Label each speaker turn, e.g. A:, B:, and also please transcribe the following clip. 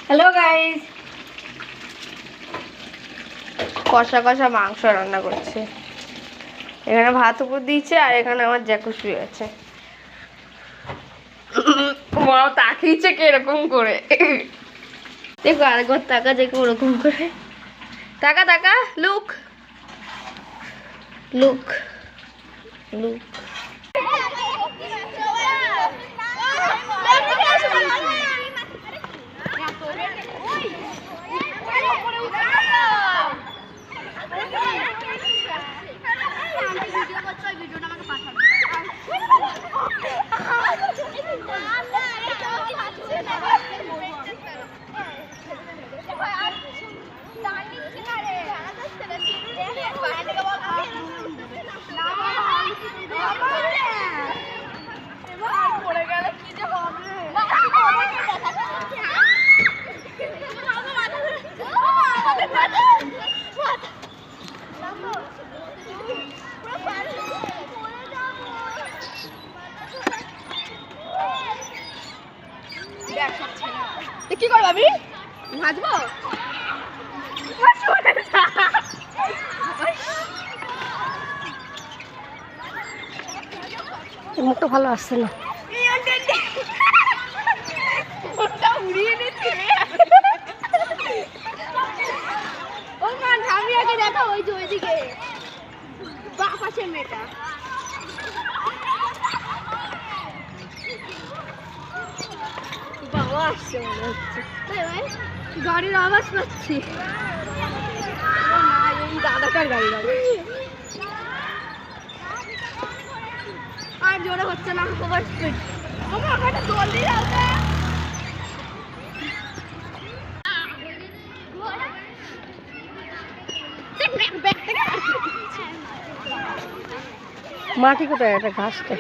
A: Hello guys, কষা কষা মাংস রান্না করছে। এখানে ভাত উপর দিয়েছে আর এখানে আমার জ্যাকু শুয়ে আছে। বড় তাকিয়েছে কিরকম করে, দেখো আরেকবার তাকা, দেখো ওরকম করে তাকা তাকা। Look look look.
B: কি করবো আমি? ভাজবো?
A: মুখটা ভালো আসছে না।
B: আমি আগে দেখো ওই যে ওইদিকে বাঁ পাশের মেয়েটা। বাবা আসছে মনে হচ্ছে, গাড়ির আওয়াজ পাচ্ছি। এই দাদাটার গাড়ি আর জোরে হচ্ছে না, ওভার স্পিড। আমার একটা দোল দিয়ে দাও।
A: মাটি কোথায়? একটা ঘাসটা